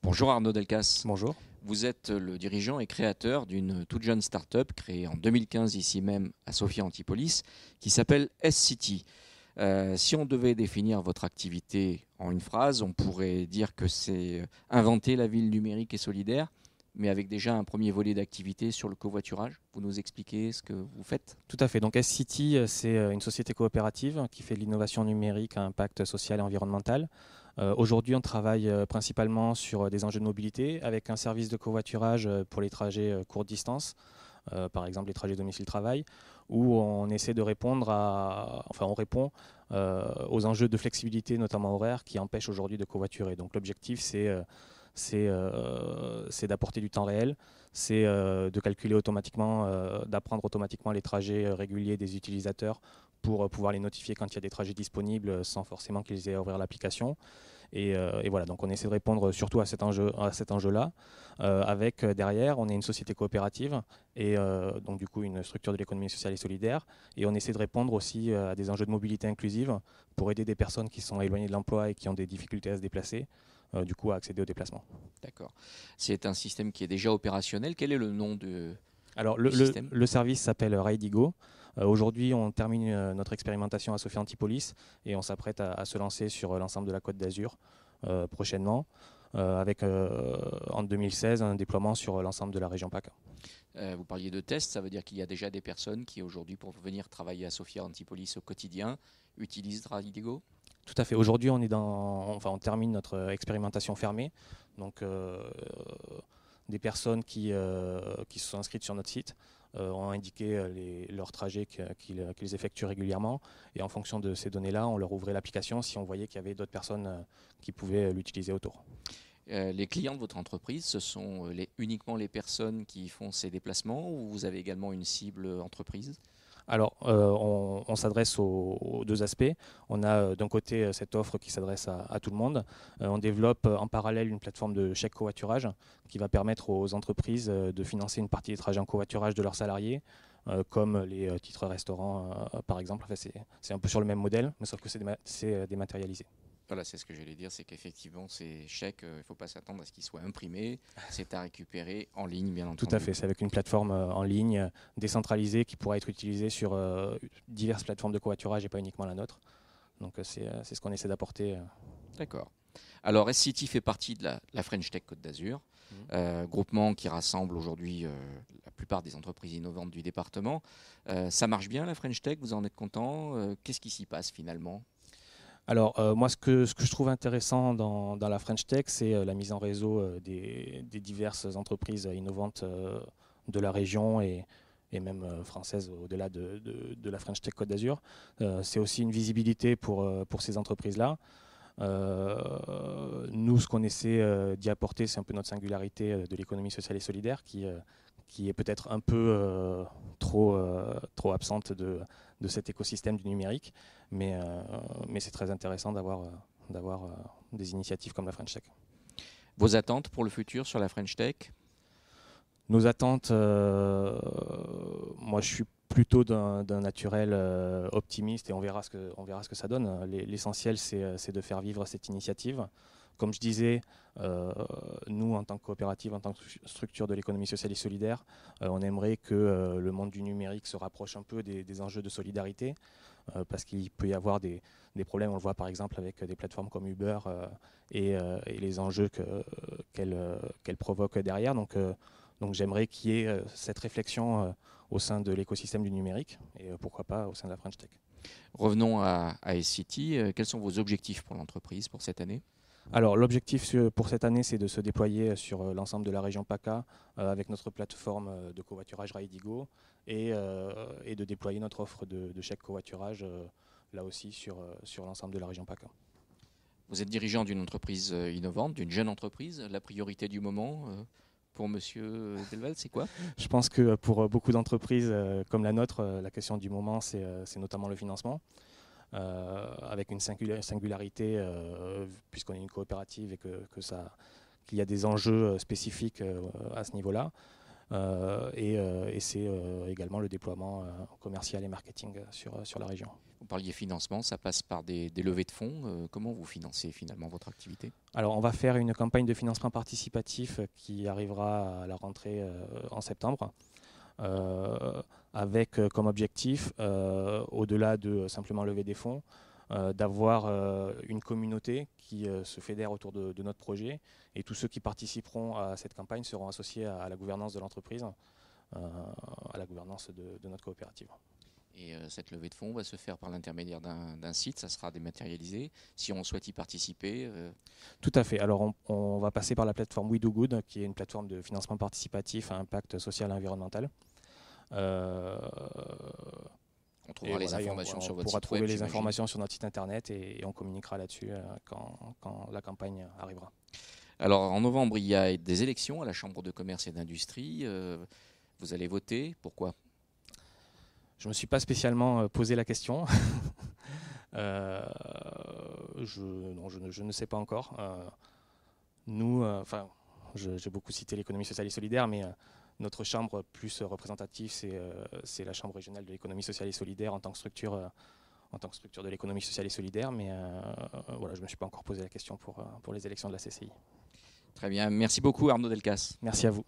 Bonjour Arnaud Delcas. Bonjour. Vous êtes le dirigeant et créateur d'une toute jeune start-up créée en 2015 ici même à Sophia Antipolis qui s'appelle S-City. Si on devait définir votre activité en une phrase, on pourrait dire que c'est inventer la ville numérique et solidaire, mais avec déjà un premier volet d'activité sur le covoiturage. Vous nous expliquez ce que vous faites? Tout à fait. Donc S-City, c'est une société coopérative qui fait de l'innovation numérique à impact social et environnemental. Aujourd'hui, on travaille principalement sur des enjeux de mobilité avec un service de covoiturage pour les trajets courte distance, par exemple les trajets domicile-travail, où on essaie de répondre on répond aux enjeux de flexibilité, notamment horaire, qui empêchent aujourd'hui de covoiturer. Donc l'objectif, c'est d'apporter du temps réel, c'est de calculer automatiquement, d'apprendre automatiquement les trajets réguliers des utilisateurs pour pouvoir les notifier quand il y a des trajets disponibles sans forcément qu'ils aient à ouvrir l'application. Et voilà, donc on essaie de répondre surtout à cet enjeu-là. Avec derrière, on est une société coopérative et donc du coup une structure de l'économie sociale et solidaire. Et on essaie de répondre aussi à des enjeux de mobilité inclusive pour aider des personnes qui sont éloignées de l'emploi et qui ont des difficultés à se déplacer, du coup à accéder au déplacement. D'accord. C'est un système qui est déjà opérationnel. Quel est le nom Alors du système? le service s'appelle Ridigo. Aujourd'hui, on termine notre expérimentation à Sophia Antipolis et on s'apprête à se lancer sur l'ensemble de la Côte d'Azur prochainement, avec en 2016 un déploiement sur l'ensemble de la région PACA. Vous parliez de tests, ça veut dire qu'il y a déjà des personnes qui aujourd'hui, pour venir travailler à Sophia Antipolis au quotidien, utilisent Radigo? Tout à fait. Aujourd'hui, on termine notre expérimentation fermée. Donc, des personnes qui se sont inscrites sur notre site ont indiqué leurs trajets qu'ils effectuent régulièrement. Et en fonction de ces données-là, on leur ouvrait l'application si on voyait qu'il y avait d'autres personnes qui pouvaient l'utiliser autour. Les clients de votre entreprise, ce sont uniquement les personnes qui font ces déplacements ou vous avez également une cible entreprise? Alors, on s'adresse aux deux aspects. On a d'un côté cette offre qui s'adresse à tout le monde. On développe en parallèle une plateforme de chèque covoiturage qui va permettre aux entreprises de financer une partie des trajets en covoiturage de leurs salariés, comme les titres restaurants par exemple. Enfin, c'est un peu sur le même modèle, mais sauf que c'est dématérialisé. Voilà, c'est ce que j'allais dire, c'est qu'effectivement, ces chèques, il ne faut pas s'attendre à ce qu'ils soient imprimés. C'est à récupérer en ligne, bien Tout entendu. à fait, c'est avec une plateforme en ligne décentralisée qui pourra être utilisée sur diverses plateformes de covoiturage et pas uniquement la nôtre. Donc c'est ce qu'on essaie d'apporter. D'accord. Alors, S-City fait partie de la French Tech Côte d'Azur, groupement qui rassemble aujourd'hui la plupart des entreprises innovantes du département. Ça marche bien, la French Tech, vous en êtes content? Qu'est-ce qui s'y passe finalement? Alors moi ce que je trouve intéressant dans la French Tech, c'est la mise en réseau des diverses entreprises innovantes de la région et même françaises au-delà de la French Tech Côte d'Azur. C'est aussi une visibilité pour ces entreprises-là. Nous, ce qu'on essaie d'y apporter, c'est un peu notre singularité de l'économie sociale et solidaire qui est peut-être un peu trop absente de cet écosystème du numérique. Mais c'est très intéressant d'avoir des initiatives comme la French Tech. Vos attentes pour le futur sur la French Tech? Nos attentes, moi je suis plutôt d'un naturel optimiste et on verra ce que ça donne. L'essentiel c'est de faire vivre cette initiative. Comme je disais, nous en tant que coopérative, en tant que structure de l'économie sociale et solidaire, on aimerait que le monde du numérique se rapproche un peu des enjeux de solidarité, parce qu'il peut y avoir des problèmes, on le voit par exemple avec des plateformes comme Uber et les enjeux qu'elles provoquent derrière. Donc j'aimerais qu'il y ait cette réflexion au sein de l'écosystème du numérique et pourquoi pas au sein de la French Tech. Revenons à S-City. Quels sont vos objectifs pour l'entreprise pour cette année? Alors l'objectif pour cette année, c'est de se déployer sur l'ensemble de la région PACA avec notre plateforme de covoiturage Raidigo et de déployer notre offre de chèque covoiturage là aussi sur l'ensemble de la région PACA. Vous êtes dirigeant d'une entreprise innovante, d'une jeune entreprise. La priorité du moment pour Monsieur Delval, c'est quoi? Je pense que pour beaucoup d'entreprises comme la nôtre, la question du moment, c'est notamment le financement. Avec une singularité, puisqu'on est une coopérative et qu'il y a des enjeux spécifiques à ce niveau-là. Et c'est également le déploiement commercial et marketing sur la région. Vous parliez financement, ça passe par des levées de fonds. Comment vous financez finalement votre activité? Alors, on va faire une campagne de financement participatif qui arrivera à la rentrée en septembre, avec comme objectif, au-delà de simplement lever des fonds, d'avoir une communauté qui se fédère autour de notre projet, et tous ceux qui participeront à cette campagne seront associés à la gouvernance de l'entreprise, à la gouvernance de notre coopérative. Et cette levée de fonds va se faire par l'intermédiaire d'un site, ça sera dématérialisé. Si on souhaite y participer. Tout à fait. Alors on va passer par la plateforme We Do Good, qui est une plateforme de financement participatif à impact social et environnemental. On trouvera les informations sur votre site web. On pourra trouver les informations sur notre site internet et on communiquera là-dessus quand la campagne arrivera. Alors en novembre, il y a des élections à la Chambre de commerce et d'industrie. Vous allez voter. Pourquoi ? Je ne me suis pas spécialement posé la question. Je ne sais pas encore. J'ai beaucoup cité l'économie sociale et solidaire, mais notre chambre plus représentative, c'est la Chambre régionale de l'économie sociale et solidaire en tant que structure de l'économie sociale et solidaire. Mais voilà, je ne me suis pas encore posé la question pour les élections de la CCI. Très bien. Merci beaucoup Arnaud Delcasse. Merci à vous.